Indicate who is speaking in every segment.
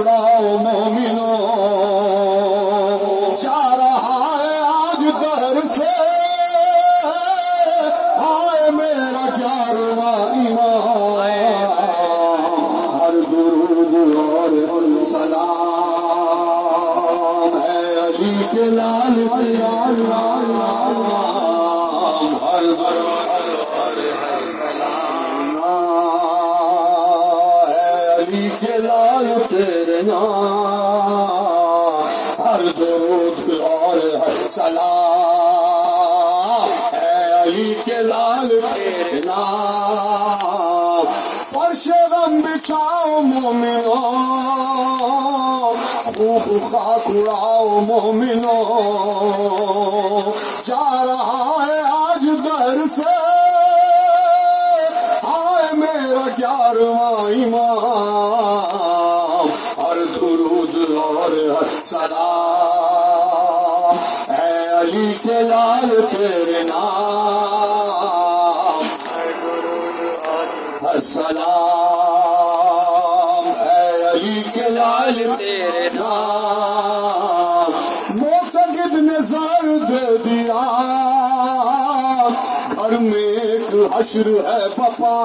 Speaker 1: اڑاؤ مومنوں جا رہا ہے آج در سے آئے میرا گیارہواں امام ہر درود اور سلام ہے علی کے لال ہر درود اور سلام ہے علی کے لال تیرے نام ہر درود اور سلام ہے علی کے لال تیرے نام فرش غم بچھاؤ مومنوں خوب خاک اڑاؤ مومنوں جا رہا ہے آج در سے آئے میرا گیارہواں امام ہر درود اور سلام اے علی کے لال تیرے نام ہر درود اور سلام اے علی کے لال تیرے نام معتقد نے زر دے دیا گھر میں ایک حشر ہے پپا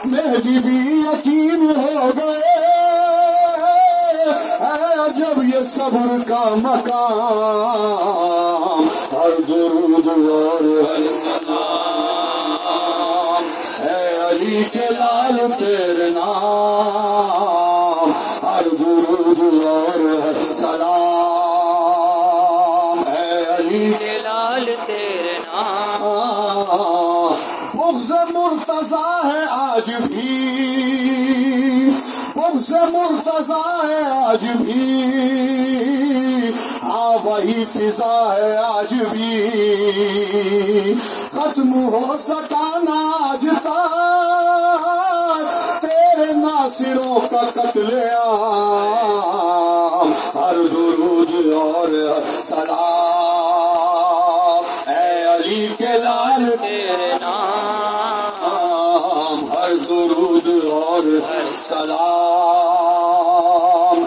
Speaker 1: مہدی بھی یتیم ہو گئے ہے جب یہ صبر کا مقام ہر درود اور سلام ہے علی کے لال تیرے نام ہر درود اور سلام ہے علی کے لال تیرے نام بغض مرتضیٰ ہے آج بھی بغض مرتضیٰ ہے آج بھی ہاں وہی فضا ہے آج بھی ختم ہو سکا نا آج تک تیرے ناصروں کا قتل عام ہر درود اور سلام اے علی کے لال تیرے نام ہر درود اور سلام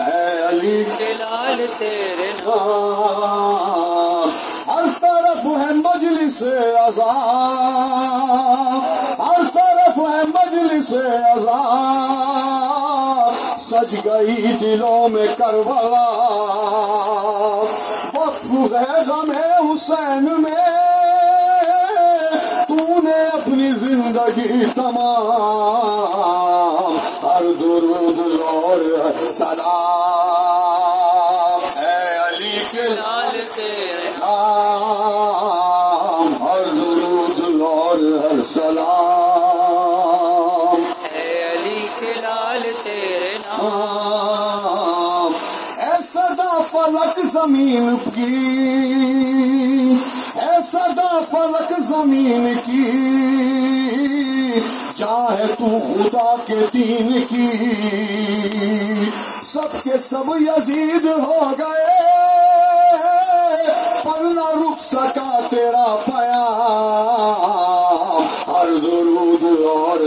Speaker 1: اے علی کے لال تیرے نام ہر طرف ہے مجلس عزا ہر طرف ہے مجلس عزا سج گئی دلوں میں کربلا وقف ہے غم حسین میں تو نے اپنی زندگی تمام ہر درود اور سلام اے علی کے لال تیرے نام ہر درود اور سلام اے علی کے لال تیرے نام اے صدا فلک زمین کی اے صدا فلک زمین کی چاہے تو خدا کے دین کی سب کے سب یزید ہو گئے پر نہ رک سکا تیرا پیام ہر درود اور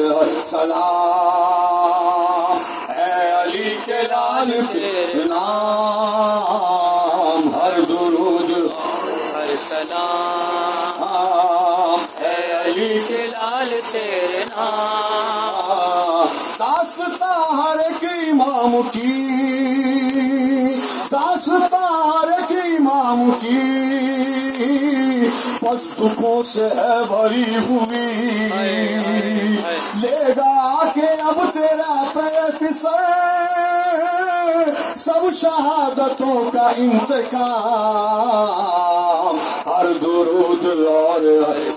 Speaker 1: سلام اے علی کے لال تیرے نام ہر درود اور سلام اے علی کے لال تیرے نام داستان ہر ایک امام کی داستان ہر ایک امام کی بس دکھوں سے ہے بھری ہوئی لے گا کہ اب تیرا پیت سر سب شہادتوں کا انتقام ہر درود اور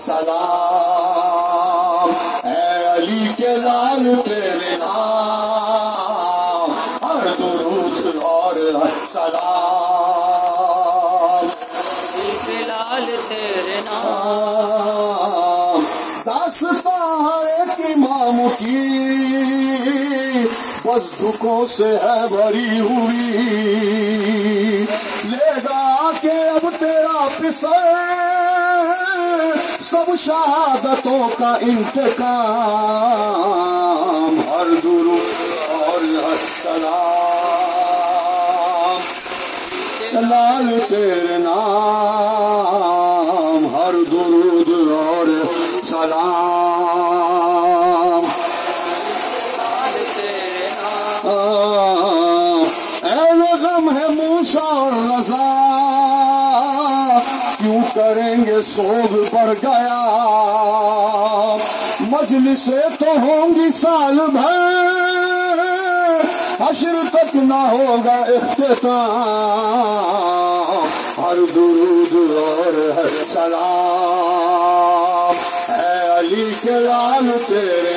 Speaker 1: سلام اے علی کے لال تیرے نام ہر درود اور سلام علی کے لال تیرے نام داستان ہر ایک امام کی بس دکھوں سے ہے بھری ہوئی لے گا کہ اب تیرا پسر سب شہادتوں کا انتقام ہر درود اور سلام لال تیرے نام، ہر درود اور سلام اے غم ہے موسیٰ اور رضا، کیوں کریں گے سوگ بڑھ گیا، مجلسیں تو ہوں گی سال بھر، حشر تک نہ ہوگا اختتام، ہر درود اور ہر سلام اے علی کے لال تیرے